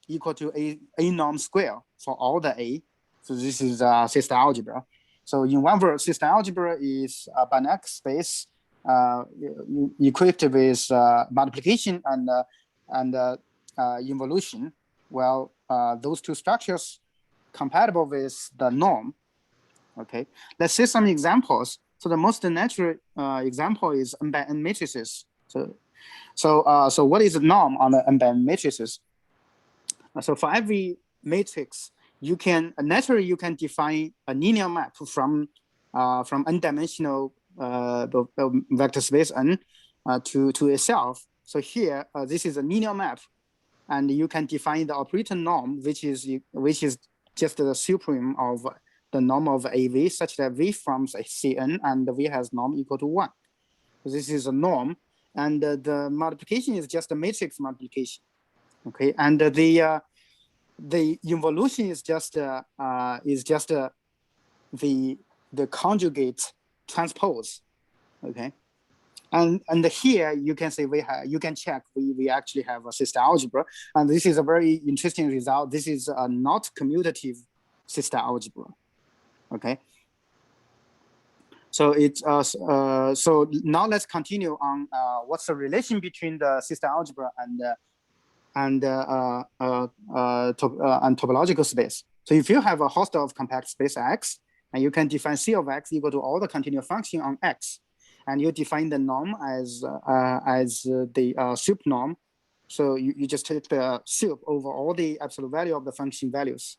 equal to a norm square for all the A. So this is system algebra. So in one word, system algebra is a Banach space equipped with multiplication and involution. Well, those two structures compatible with the norm. Okay, let's see some examples. So the most natural example is n by n matrices. So what is the norm on the n by n matrices? So for every matrix, you can naturally define a linear map from n-dimensional vector space n to itself. So here, this is a linear map, and you can define the operator norm, which is just the supreme of the norm of AV, such that V forms a Cn and V has norm equal to 1. So this is a norm, and the multiplication is just a matrix multiplication. Okay, and the involution is just the conjugate transpose. Okay, and here you can say you can check we actually have a system algebra, and this is a very interesting result. This is a not commutative system algebra. Okay. So it's so now let's continue on what's the relation between the system algebra and topological space. So if you have a host of compact space X, and you can define C of X equal to all the continuous function on X, and you define the norm as the sup norm. So you just take the sup over all the absolute value of the function values.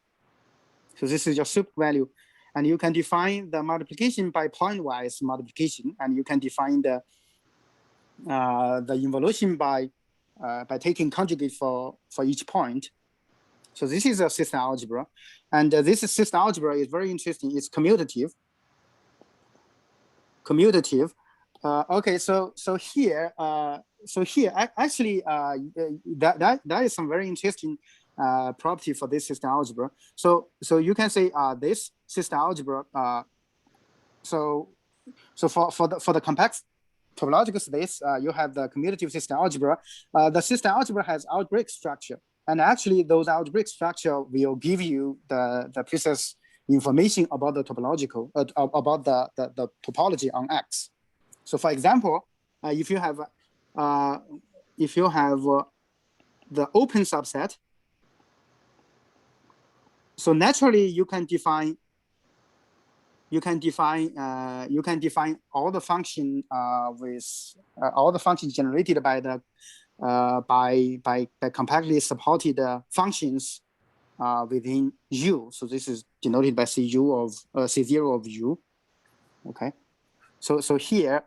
So this is your sup value. And you can define the multiplication by pointwise multiplication, and you can define the involution by taking conjugate for each point. So this is a system algebra, and this system algebra is very interesting. It's commutative. Okay, so here actually that is some very interesting property for this system algebra. So you can say this system algebra. So for the compact topological space, you have the commutative system algebra. The system algebra has algebraic structure, and actually those algebraic structure will give you the precise information about the topological about the topology on X. So for example, if you have the open subset, so naturally you can define all the function with all the functions generated by the by compactly supported functions within U. So this is denoted by Cu of C0 of U. Okay. So here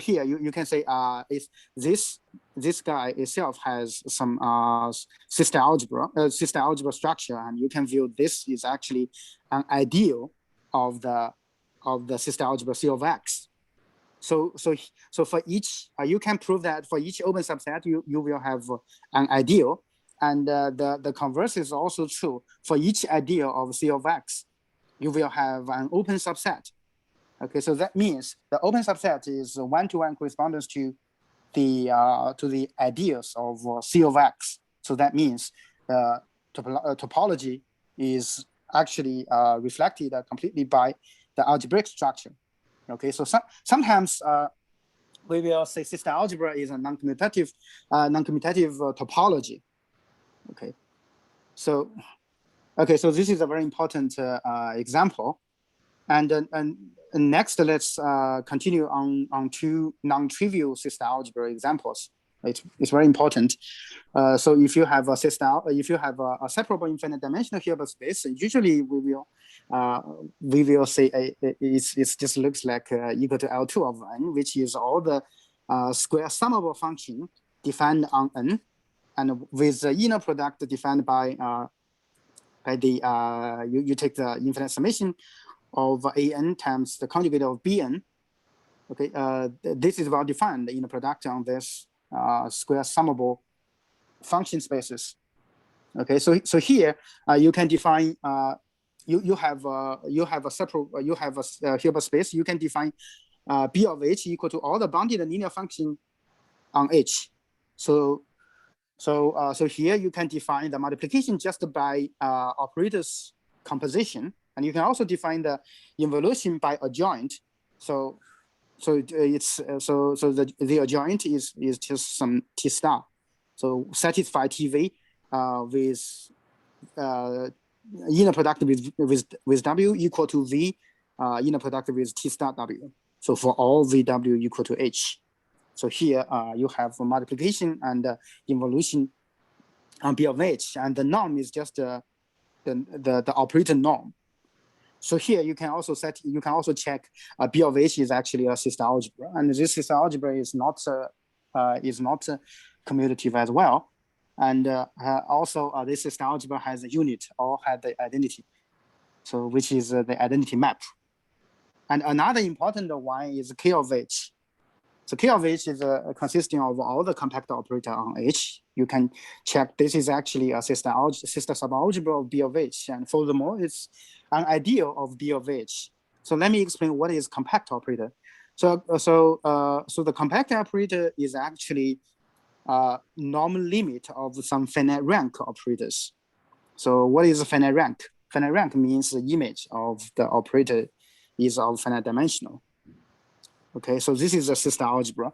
here you can say is this guy itself has some system algebra structure, and you can view this is actually an ideal of the system algebra C of X. So for each you can prove that for each open subset you will have an ideal, and the converse is also true. For each ideal of C of X, you will have an open subset. Okay, so that means the open subset is one-to-one correspondence to the ideals of C of X. So that means the topology is actually reflected completely by the algebraic structure. Okay, so sometimes we will say system algebra is a non-commutative topology. Okay, so this is a very important example, and next let's continue on two non-trivial system algebra examples. It's very important. So if you have a separable infinite dimensional Hilbert space, usually we will say it just looks like equal to L2 of n, which is all the square summable function defined on n, and with the inner product defined by the you take the infinite summation of an times the conjugate of bn. Okay, this is well defined in the product on this square summable function spaces. Okay, so here you can define you have a Hilbert space. You can define B of H equal to all the bounded linear function on H. So So here you can define the multiplication just by operators composition, and you can also define the involution by adjoint. So the adjoint is just some T star. So satisfy TV with inner product with W equal to V inner product with T star W. So for all VW equal to H. So here you have multiplication and involution on B of H, and the norm is just the operator norm. So here you can also check B of H is actually a sister algebra, and this sister algebra is not commutative as well, and also this sister algebra has a unit or has the identity, so which is the identity map. And another important one is K of H. So K of H is consisting of all the compact operator on H. You can check this is actually a sister subalgebra of B of H, and furthermore, it's an ideal of B of H. So let me explain what is compact operator. So the compact operator is actually normal limit of some finite rank operators. So what is a finite rank? Finite rank means the image of the operator is of finite dimensional. Okay, so this is a sister algebra.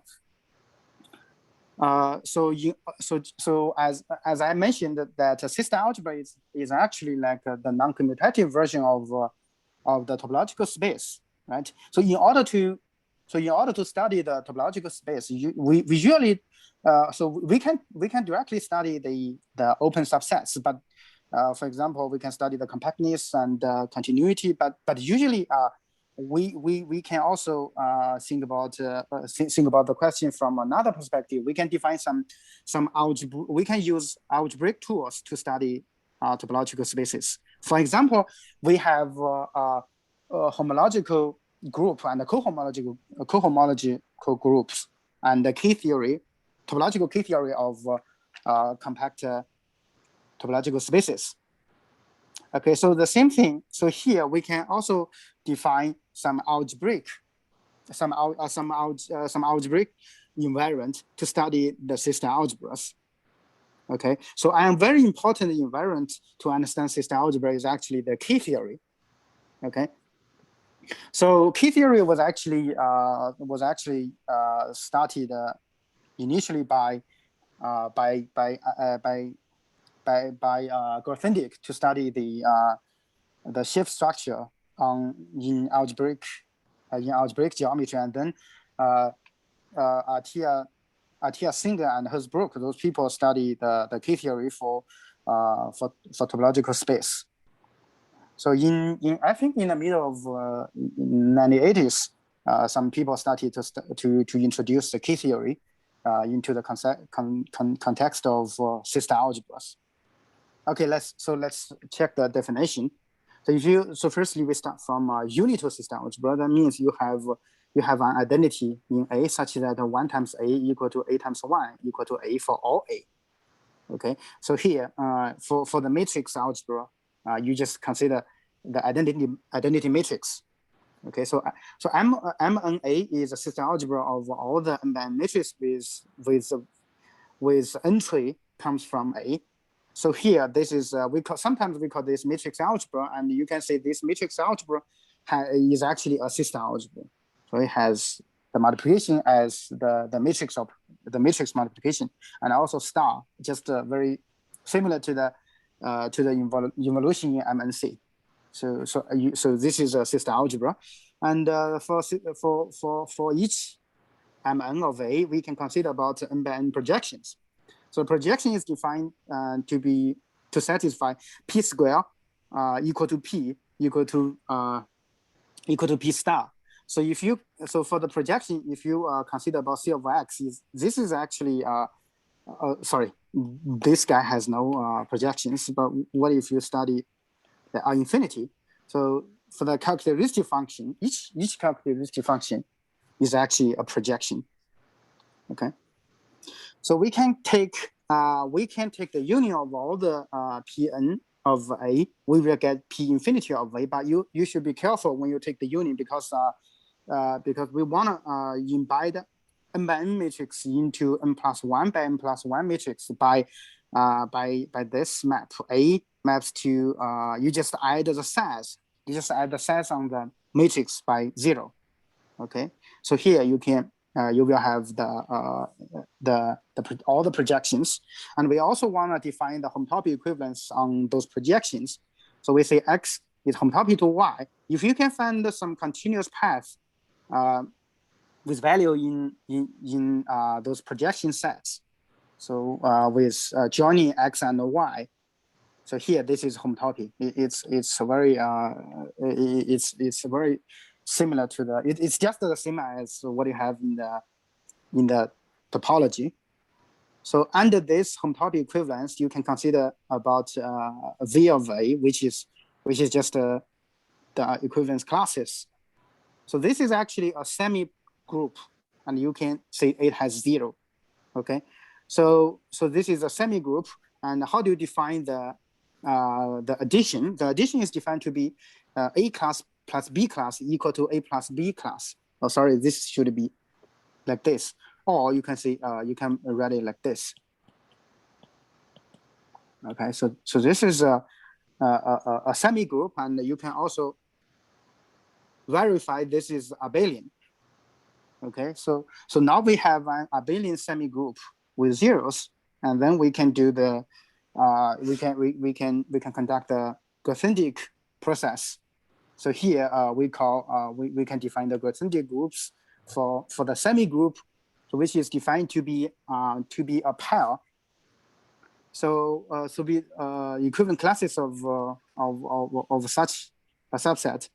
So as I mentioned that a sister algebra is actually like the non-commutative version of the topological space, right? So in order to study the topological space, we usually we can directly study the open subsets, but for example, we can study the compactness and continuity, but usually we can also think about the question from another perspective. We can define some algebra. We can use algebraic tools to study topological spaces. For example, we have a homological group and a cohomological groups, and the key theory, topological key theory of compact topological spaces. Okay, so the same thing. So here we can also define some algebraic invariant to study the sister algebras. Okay, so a very important invariant to understand sister algebra is actually the key theory. Okay, so key theory was actually started initially by Grothendieck to study the shift structure in algebraic geometry, and then Artia Singer and Herzbruch, those people study the key theory for topological space. So I think in the middle of 1980s, some people started to introduce the key theory into the context of sister algebras. Okay, let's check the definition. So firstly we start from unitary sister algebra. That means you have an identity in A such that 1 times A equal to A times 1 equal to A for all A. Okay, so here for the matrix algebra, you just consider the identity matrix. Okay, so MNA is a sister algebra of all the MN matrices with entry comes from A. So here, this is sometimes we call this matrix algebra, and you can say this matrix algebra is actually a sister algebra. So it has the multiplication as the matrix multiplication, and also star, just very similar to the involution in MNC. So this is a sister algebra, and for each MN of A, we can consider about n by n projections. So projection is defined to satisfy P square equal to P equal to P star. So for the projection, if you consider about C of X, this is actually sorry, this guy has no projections. But what if you study the infinity? So for the characteristic function, each characteristic function is actually a projection. Okay. So we can take the union of all the Pn of A. We will get P infinity of A, but you should be careful when you take the union because we want to embed n by n matrix into n plus 1 by n plus 1 matrix by this map. A maps to, you just add the size. You just add the size on the matrix by 0. Okay, so here you can you will have all the projections, and we also want to define the homotopy equivalence on those projections. So we say X is homotopy to Y. If you can find some continuous path with value in those projection sets, so with joining X and Y, so here this is homotopy. It's very similar to the. It's just the same as what you have in the topology. So under this homotopy equivalence, you can consider about V of A, which is just the equivalence classes. So this is actually a semi-group, and you can say it has 0. Okay, so this is a semi-group, and how do you define the addition? The addition is defined to be A class plus B class equal to A plus B class. Oh, sorry, this should be like this. Or you can say, you can write it like this. Okay, so this is a semi-group, and you can also verify this is abelian. Okay, so now we have an abelian semi-group with zeros, and then we can do the we can conduct the Grothendieck process. So here we can define the Grothendieck groups for the semi-group, which is defined to be a pair. So be equivalent classes of such a subset.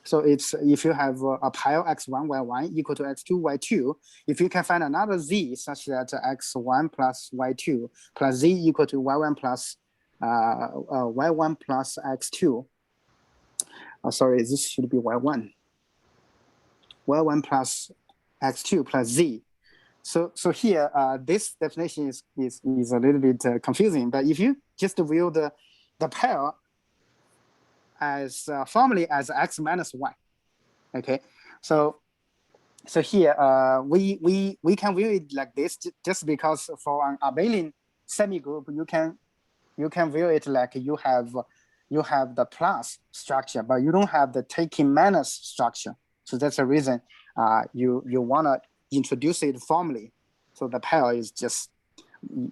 So it's if you have a pair x1 y1 equal to x2 y2, if you can find another z such that x1 plus y2 plus z equal to y1 plus x2. Sorry, this should be y1 plus x2 plus z. So here this definition is a little bit confusing. But if you just view the pair as formally as x minus y, okay. So here we can view it like this just because for an abelian semigroup you can view it like you have the plus structure, but you don't have the taking minus structure. So that's the reason you want to introduce it formally. So the pair is just,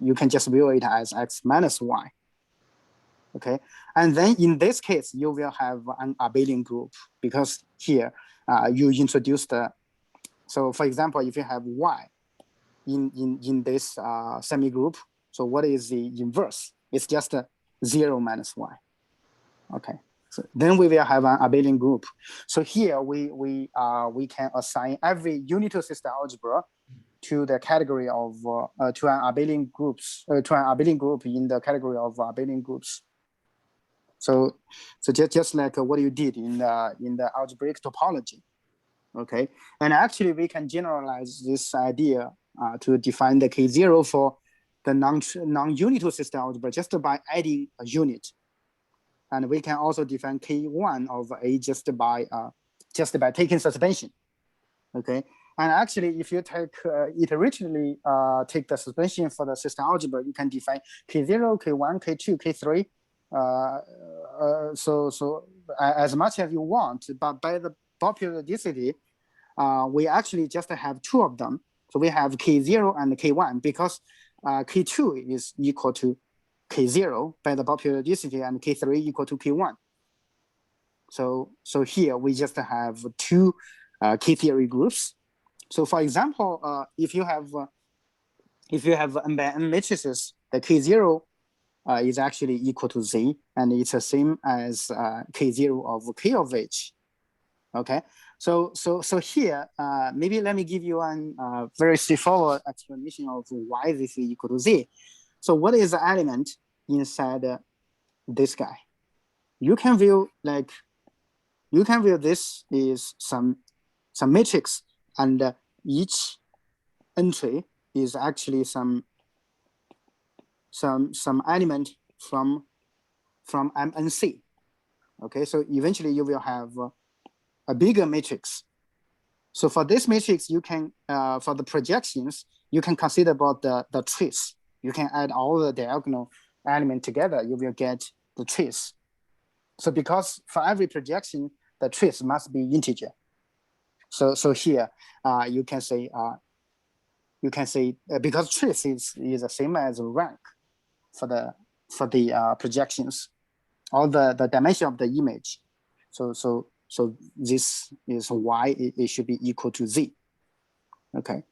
you can just view it as x minus y. Okay, and then in this case, you will have an abelian group because here you introduce the, so for example, if you have y in this semi-group, so what is the inverse? It's just 0 minus y. Okay, so then we will have an abelian group. So here we can assign every unitary system algebra to the category of to an abelian group in the category of abelian groups. So just like what you did in the algebraic topology, okay. And actually we can generalize this idea to define the K0 for the non-unitary system algebra just by adding a unit. And we can also define K1 of A just by taking suspension, okay. And actually, if you take iteratively take the suspension for the system algebra, you can define K0, K1, K2, K3. So as much as you want, but by the Baum periodicity, we actually just have 2 of them. So we have K0 and K1 because K2 is equal to K0 by the Baum periodicity and K3 equal to K1. So here we just have 2 K-theory groups. So for example, if you have n by n matrices, the K0 is actually equal to Z, and it's the same as K0 of K of H. Okay, so here, maybe let me give you a very straightforward explanation of why this is equal to Z. So what is the element inside this guy? You can view this is some matrix, and each entry is actually some element from MNC. Okay, so eventually you will have a bigger matrix So for this matrix, you can, for the projections, you can consider about the trace. You can add all the diagonal element together, you will get the trace. So because for every projection, the trace must be integer. So here you can say because trace is the same as rank for the projections, all the dimension of the image. So this is why it should be equal to Z. Okay,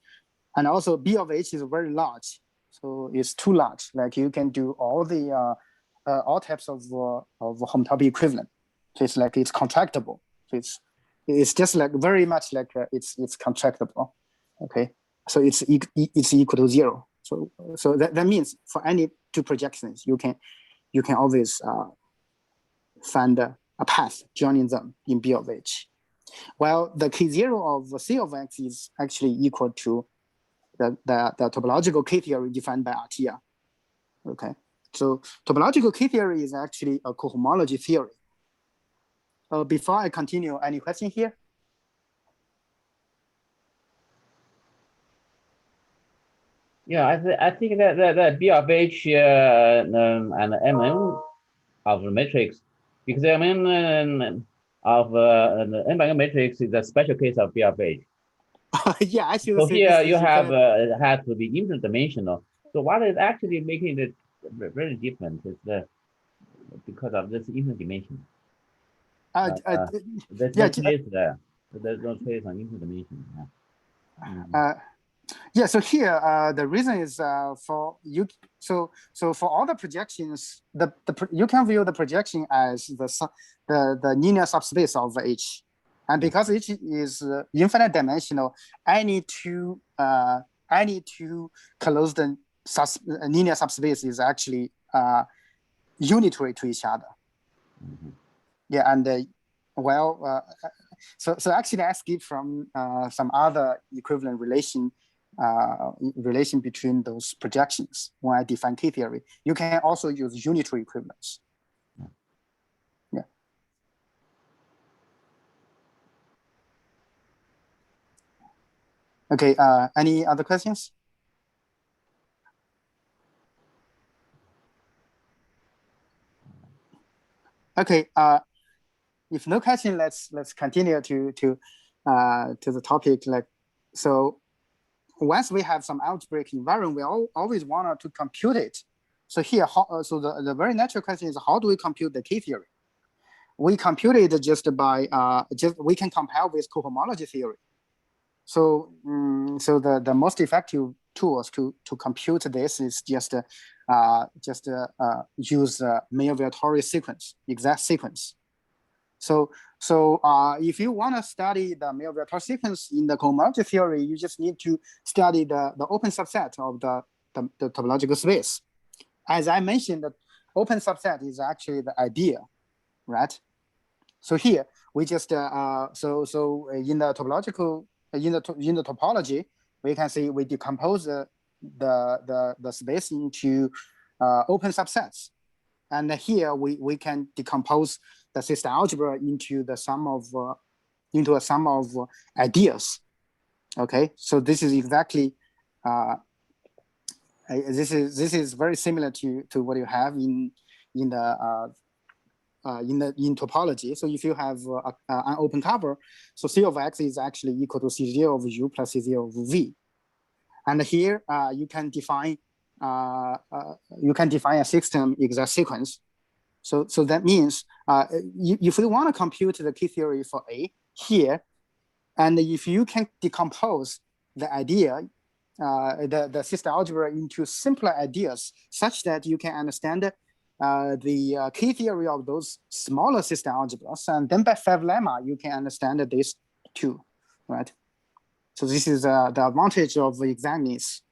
and also B of H is very large, so it's too large. Like you can do all the all types of homotopy equivalent. So it's like it's contractible. So it's just like very much like it's contractible. Okay, so it's equal to 0. So that means for any two projections, you can always find a path joining them in B of H. While the K0 of C of X is actually equal to the topological K-theory defined by Atiyah. Okay, so topological K-theory is actually a cohomology theory. Before I continue, any question here? Yeah, I think that B of H and MN of the matrix, because MN of the n-bank matrix is a special case of B of H. Yeah, I should So say here this you is have has to be interdimensional. So what is actually making it very different is because of this interdimension. There's no trace there. There's no trace on interdimension. Yeah, so here the reason is for you. So for all the projections, you can view the projection as the linear subspace of H, and because H is infinite dimensional, any two closed linear subspace is actually unitary to each other. Yeah, and so actually I skip from some other equivalent relation between those projections when I define K-theory. You can also use unitary equivalence. Yeah. Okay, any other questions? Okay, if no question, let's continue to the topic. Like, so once we have some algebraic invariant, we always want to compute it. So here, so the very natural question is, how do we compute the K-theory? We compute it just by we can compare with cohomology theory. So so the most effective tools to compute this is just use Mayr-Virtori sequence, exact sequence. So if you want to study the Mayr-Virtori sequence in the cohomology theory, you just need to study the open subset of the topological space. As I mentioned, the open subset is actually the idea, right? So here we just so in the topological in the topology, we can see we decompose the space into open subsets, and here we can decompose the system algebra into the sum of into a sum of ideas. Okay, so this is exactly this is very similar to what you have in topology. So if you have an open cover, so C of X is actually equal to C0 of U plus C0 of V. And here you can define a system exact sequence. So that means if we want to compute the K-theory for A here, and if you can decompose the idea, the system algebra into simpler ideas, such that you can understand the K-theory of those smaller system algebras, and then by Five lemma, you can understand this too, right? So this is the advantage of exactness.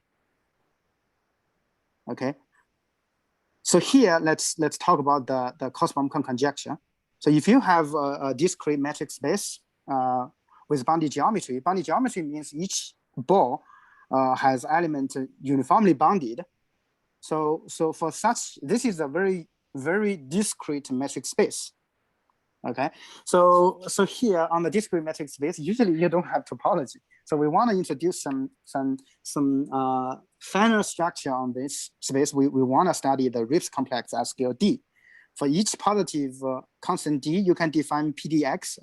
Okay. So here, let's talk about the Baum-Connes conjecture. So if you have a discrete metric space with bounded geometry means each ball has elements uniformly bounded. So for such, this is a very discrete metric space. Okay, so here on the discrete metric space, usually you don't have topology. So we want to introduce some final structure on this space. We want to study the Rips complex at scale D. For each positive constant D, you can define PDX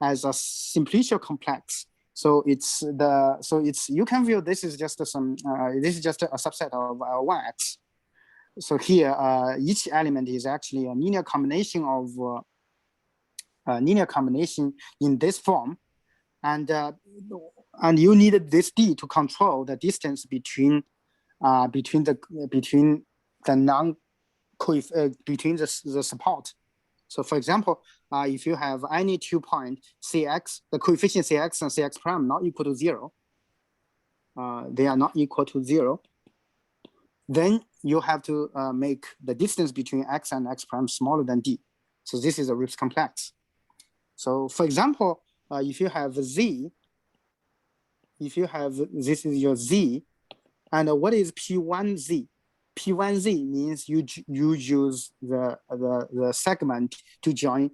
as a simplicial complex. So you can view this is just a subset of L1X. So here, each element is actually a linear combination of in this form, and you needed this D to control the distance between the support. So for example, if you have any 2 point Cx, the coefficient Cx and Cx prime not equal to 0, they are not equal to 0, then you have to make the distance between x and x prime smaller than D. So this is a Rips complex. So for example, if you have Z, this is your Z, and what is P1Z? P1Z means you use the segment to join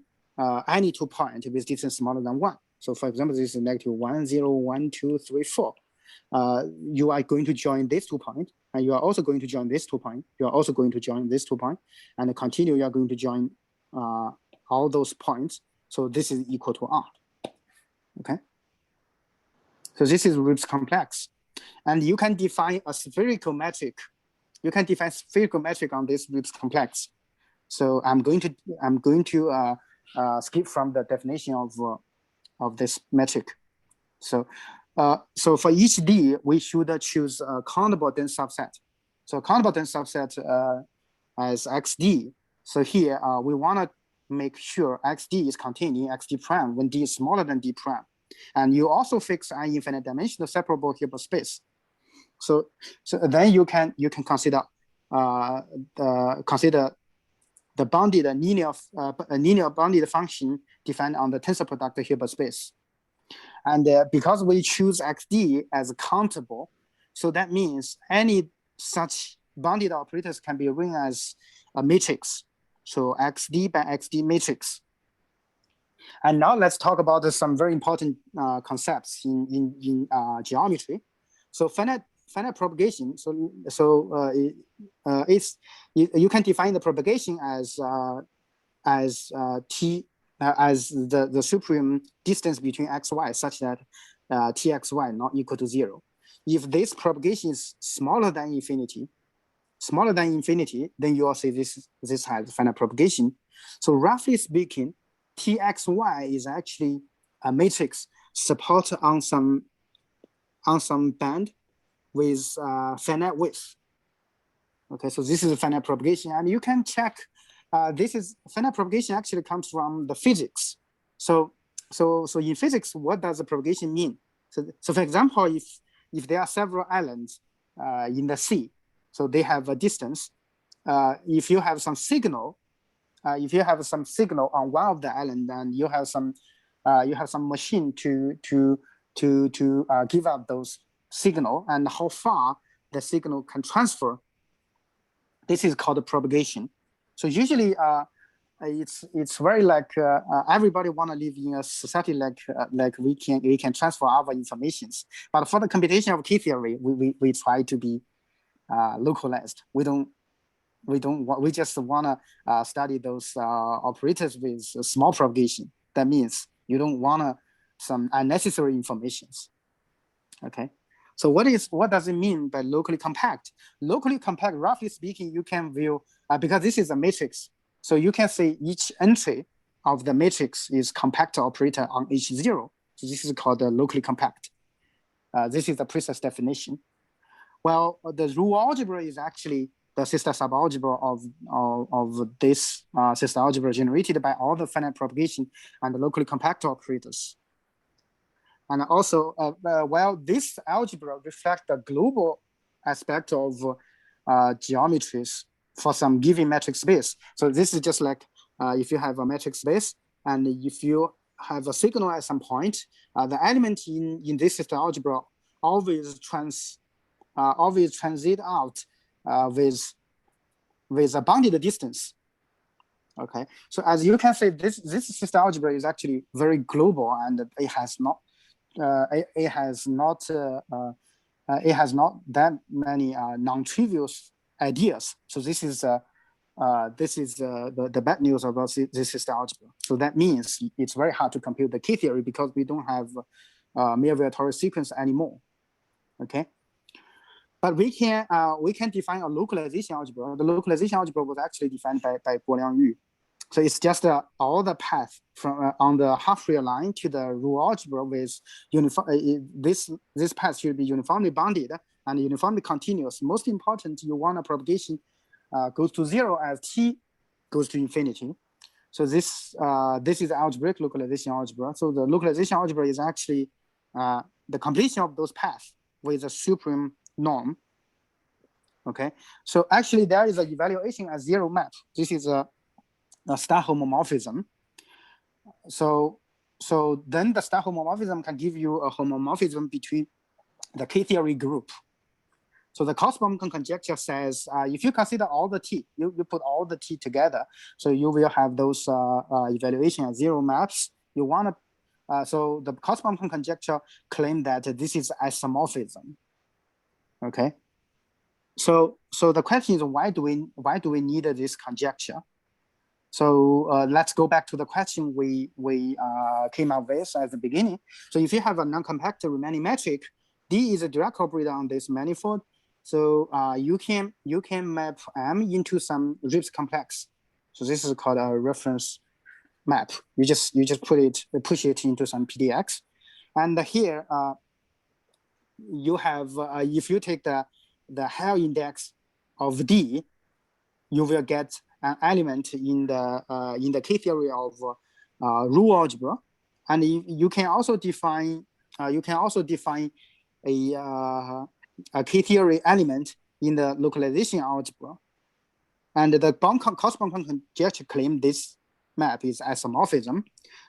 any 2 point with distance smaller than 1. So for example, this is negative 1, 0, 1, 2, 3, 4. You are going to join this 2 point, and you are also going to join this 2 point. You are also going to join this 2 point, and continue. You are going to join all those points. So this is equal to R. Okay. So this is Rips complex, and you can define a spherical metric. You can define spherical metric on this Rips complex. So I'm going to skip from the definition of this metric. So for each D, we should choose a countable dense subset. So countable dense subset as XD. So here we want to make sure XD is contained in XD prime when D is smaller than D prime. And you also fix an infinite dimensional separable Hilbert space. So then you can consider the bounded linear bounded function defined on the tensor product Hilbert space. And because we choose XD as countable, so that means any such bounded operators can be written as a matrix. So XD by XD matrix. And now let's talk about some very important concepts in geometry. So finite propagation. You can define the propagation as T as the supreme distance between xy such that txy not equal to 0. If this propagation is smaller than infinity, then you will say this has finite propagation. So roughly speaking, txy is actually a matrix supported on some band with finite width. Okay, so this is a finite propagation, and you can check. This is finite propagation actually comes from the physics. So in physics, what does the propagation mean? So for example, if there are several islands in the sea, so they have a distance. If you have some signal, on one of the island, and you have some machine to give out those signal, and how far the signal can transfer. This is called propagation. So usually it's very like everybody want to live in a society like we can transfer our informations. But for the computation of K-theory, we try to be localized. We just want to study those operators with small propagation. That means you don't want some unnecessary informations. Okay. So what does it mean by locally compact? Locally compact, roughly speaking, you can view, because this is a matrix, so you can say each entry of the matrix is compact operator on H0. So this is called locally compact. This is the precise definition. Well, the rule algebra is actually the sister subalgebra of this sister algebra generated by all the finite propagation and the locally compact operators. And also, this algebra reflects the global aspect of geometries for some given metric space. So this is just like if you have a metric space, and if you have a signal at some point, the element in this sister algebra always transit out with a bounded distance. Okay, so as you can see, this system algebra is actually very global, and it has not it has not that many non-trivial ideas. So this is the bad news about this system algebra. So that means it's very hard to compute the K-theory because we don't have mere-Viatorius sequence anymore. Okay, but we can define a localization algebra. The localization algebra was actually defined by Guoliang Yu. So it's just all the path from on the half-real line to the rule algebra with uniform. This path should be uniformly bounded and uniformly continuous. Most important, you want a propagation goes to 0 as t goes to infinity. So this is algebraic localization algebra. So the localization algebra is actually the completion of those paths with a supreme norm. Okay, so actually there is an evaluation as 0 map. This is a star homomorphism. So then the star homomorphism can give you a homomorphism between the K-theory group. So the Baum-Connes conjecture says if you consider all the t, you put all the t together, so you will have those evaluation as 0 maps. You want to so the Baum-Connes conjecture claim that this is isomorphism. Okay. So the question is, why do we need this conjecture? So let's go back to the question we came up with at the beginning. So if you have a non-compact Riemannian metric, D is a direct operator on this manifold. So you can map M into some Rips complex. So this is called a reference map. You just push it into some PDX, and here you have if you take the Hell index of D, you will get an element in the K-theory of rule algebra, and you can also define a K-theory element in the localization algebra. And the Baum-Connes conjecture claim this map is isomorphism.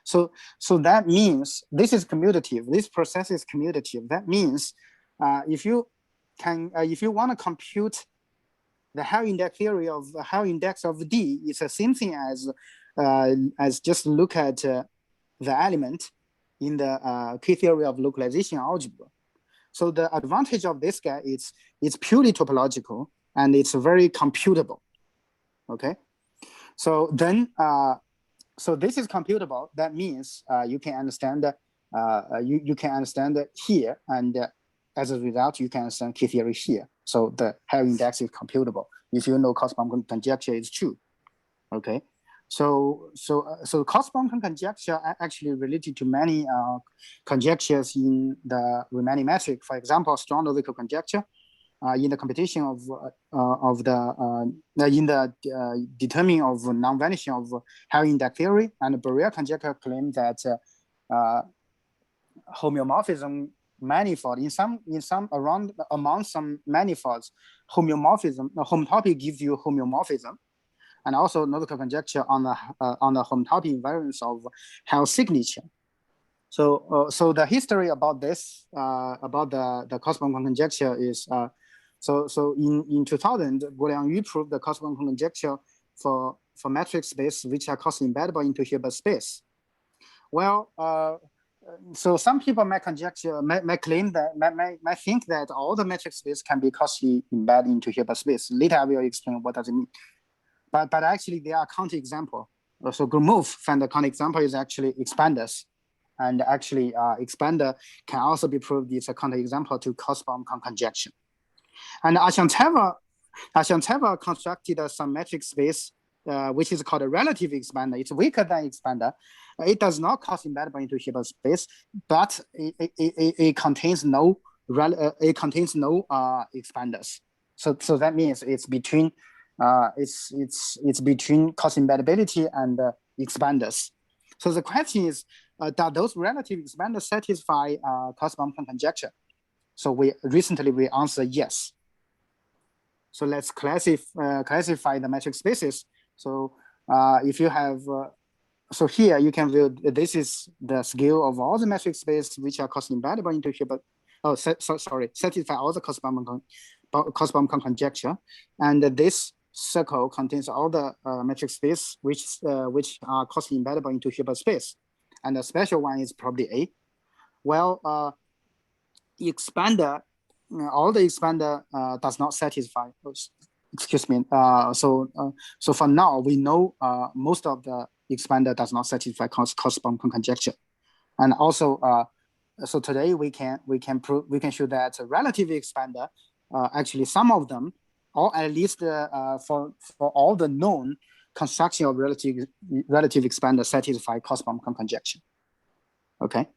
So that means this is commutative. This process is commutative. That means if you want to compute the Hell index theory of the Hell index of D, it's the same thing as just look at the element in the K-theory of localization algebra. So the advantage of this guy is it's purely topological and it's very computable. Okay, so then so this is computable. That means you can understand you can understand here, and as a result, you can understand K-theory here. So the Hell index is computable if you know Baum-Connes conjecture is true. Okay, so Baum-Connes conjecture actually related to many conjectures in the Riemannian metric. For example, strong logical conjecture in the computation of the determining of non-vanishing of Hell index theory, and Barrier conjecture claim that homeomorphism manifold among some manifolds, homotopy gives you homeomorphism, and also logical conjecture on the homotopy invariance of Hell signature. So the history about this about the Baum-Connes conjecture is so in 2000, Guoliang Yu proved the Baum-Connes conjecture for metric space which are cosily embeddable into Hilbert space. Well, so some people might claim that might think that all the metric space can be cosily embedded into Hilbert space. Later I will explain what does it mean. But actually there are counterexample. So Gromov found the counterexample is actually expanders. And actually expander can also be proved it's a counterexample to Baum-Connes conjecture. And Ashanteva constructed some metric space which is called a relative expander. It's weaker than expander. It does not cause embeddable into Hilbert space, but it contains no expanders. So that means it's between it's between cos embeddability and expanders. So the question is, do those relative expanders satisfy Baum-Connes conjecture? So we answer yes. So let's classify the metric spaces. So if you have, so here you can view this is the scale of all the metric space which are cos embeddable into Hilbert. Satisfy all the Baum-Connes conjecture, and this circle contains all the metric space which are coarsely embeddable into Hilbert space, and the special one is probably A. Well, expander, all the expander does not satisfy. Excuse me. So for now we know most of the expander does not satisfy coarse Baum-Connes conjecture, and also so today we can show that a relative expander, actually some of them, or at least for all the known construction of relative expander satisfy coarse Baum-Connes conjecture. Okay.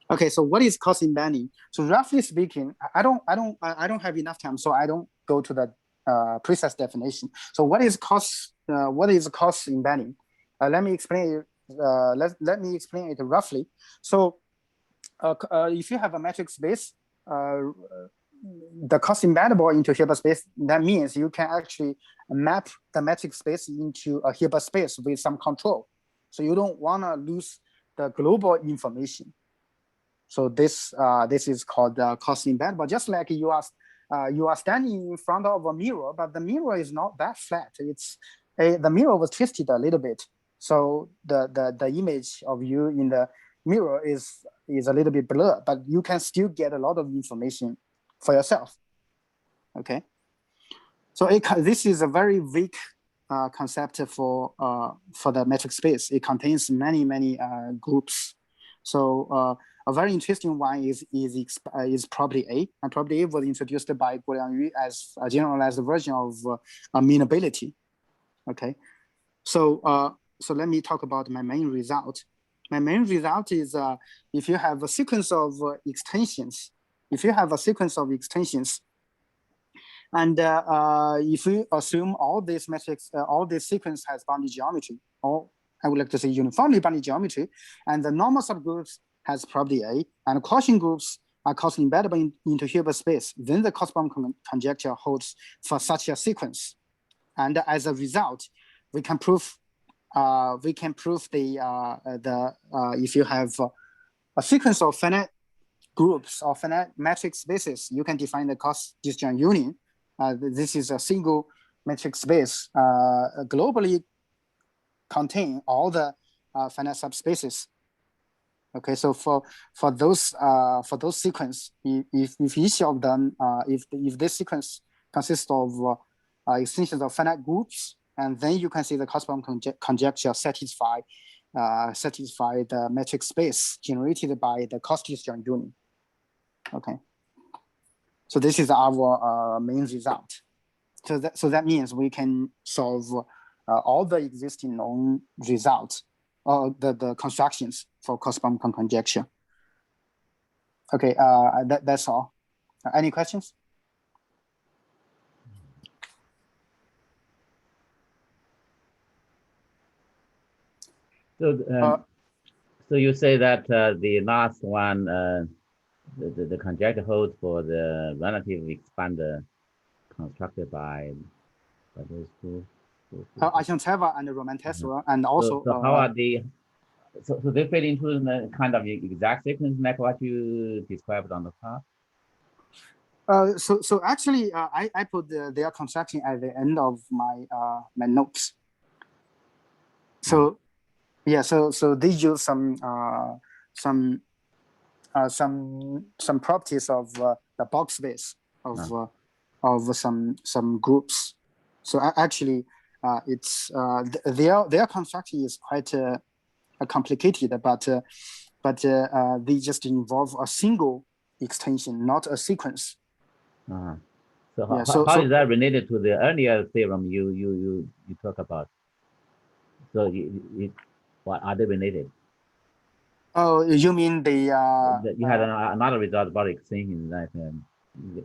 Okay, so what is coarse embedding? So roughly speaking, I don't have enough time, so I don't go to the precise definition. So what is coarse embedding? Let me explain it. Let me explain it roughly. So if you have a metric space, the coarse embeddable into Hilbert space, that means you can actually map the metric space into a Hilbert space with some control. So you don't want to lose the global information. So this is called coarse embeddable. Just like you are standing in front of a mirror, but the mirror is not that flat. The mirror was twisted a little bit. So the image of you in the mirror is a little bit blurred, but you can still get a lot of information for yourself. Okay. So this is a very weak concept for the metric space. It contains many groups. So a very interesting one is probably A, and probably A was introduced by Guoliang Yu as a generalized version of amenability. Okay, so let me talk about my main result. My main result is if you have a sequence of extensions, and if we assume all these metrics, all this sequence has boundary geometry, or I would like to say uniformly boundary geometry, and the normal subgroups has probably A, and quotient groups are coarsely embeddable into Hilbert space, then the coarse Baum-Connes conjecture holds for such a sequence. And as a result, we can prove if you have a sequence of finite groups or finite metric spaces, you can define the coarse disjoint union. This is a single metric space globally contain all the finite subspaces. Okay, so for those sequence, if each of them, if this sequence consists of extensions of finite groups, and then you can see the coarse Baum-Connes conjecture satisfy the metric space generated by the coarse disjoint union. Okay, so this is our main result. So that means we can solve all the existing known results, the constructions for coarse Baum-Connes conjecture. Okay, that's all. Any questions? So you say that the last one, the conjecture holds for the relative expander constructed by those two. Jintao and Roman tessera, and also. So how are they? So they fit into the kind of exact sequence like what you described on the top. So actually, I put their construction at the end of my my notes. So yeah, so they use some properties of the box space of some groups. So actually, it's their construction is quite complicated, but they just involve a single extension, not a sequence. So how is that related to the earlier theorem you talk about? So what are they related? Oh, you mean the you had another result about extension, right? Yeah.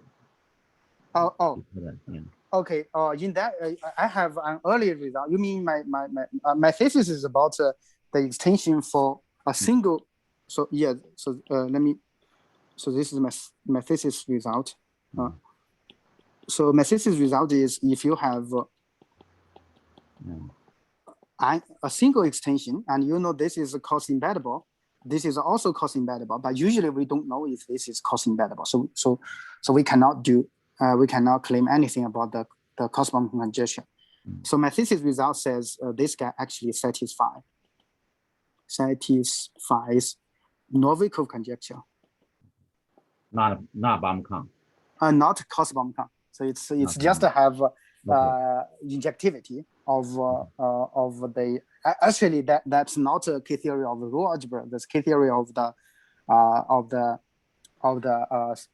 Okay. In that, I have an earlier result. You mean my thesis is about the extension for a single. So yeah. So let me. So this is my thesis result. So my thesis result is if you have a single extension, and you know this is coarse embeddable. This is also coarse embeddable, but usually we don't know if this is coarse embeddable. So we cannot do we cannot claim anything about the the coarse-Baum conjecture. So my thesis result says this guy actually satisfies Novikov conjecture. Not Baum-Connes. Not coarse-Baum-Connes. So it's just to have injectivity of the actually that's not a key theory of rule algebra. That's key theory of the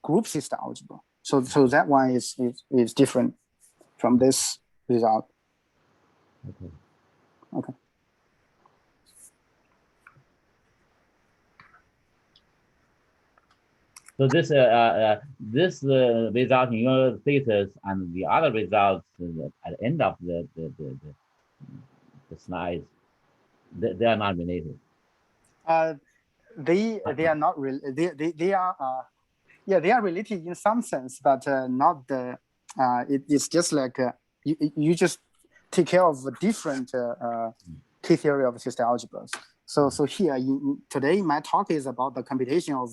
group system algebra. So that one is different from this result. Okay. So this result in your thesis and the other results at the end of the slides, they are not related. They are not they are they are related in some sense, but not the it's just like you just take care of different key theory of system algebras. So here today my talk is about the computation of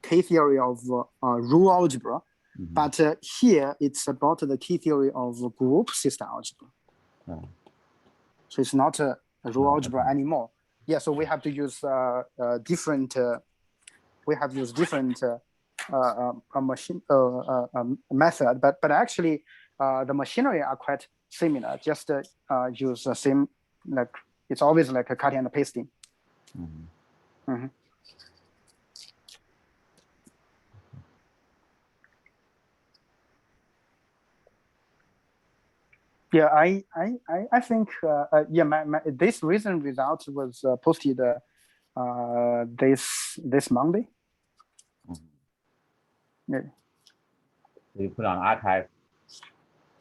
key theory of rule algebra, but here it's about the key theory of group system algebra. So it's not a rule algebra anymore. Yeah, so we have to use different. We have used different machine method, but actually the machinery are quite similar. Just use the same, like it's always like a cutting and pasting. Yeah, I think yeah, this recent result was posted this Monday. Yeah. So you put on archive.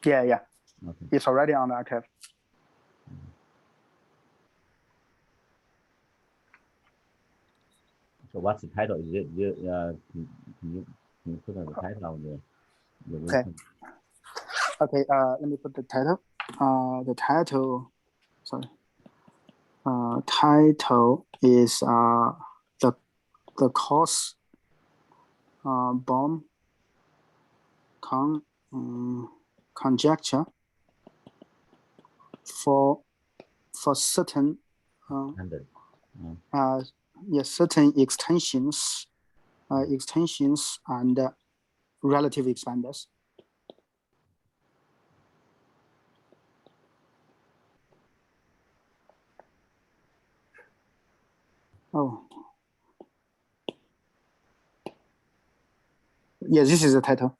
Yeah. Okay. It's already on the archive. So what's the title? Is it can you put on the title of the okay. Okay. Let me put the title. The title. Sorry. Title is the coarse Baum-Connes conjecture for certain certain extensions and relative expanders. Oh, yeah, this is the title.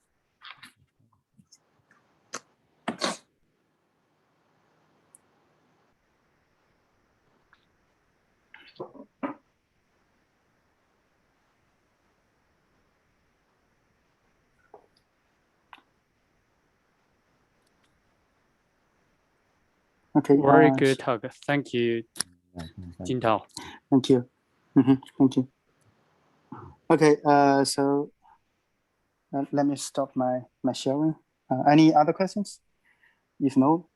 Okay. Very good talk. Thank you, Jintao. Thank you. Thank you. Okay. So let me stop my sharing. Any other questions? If no,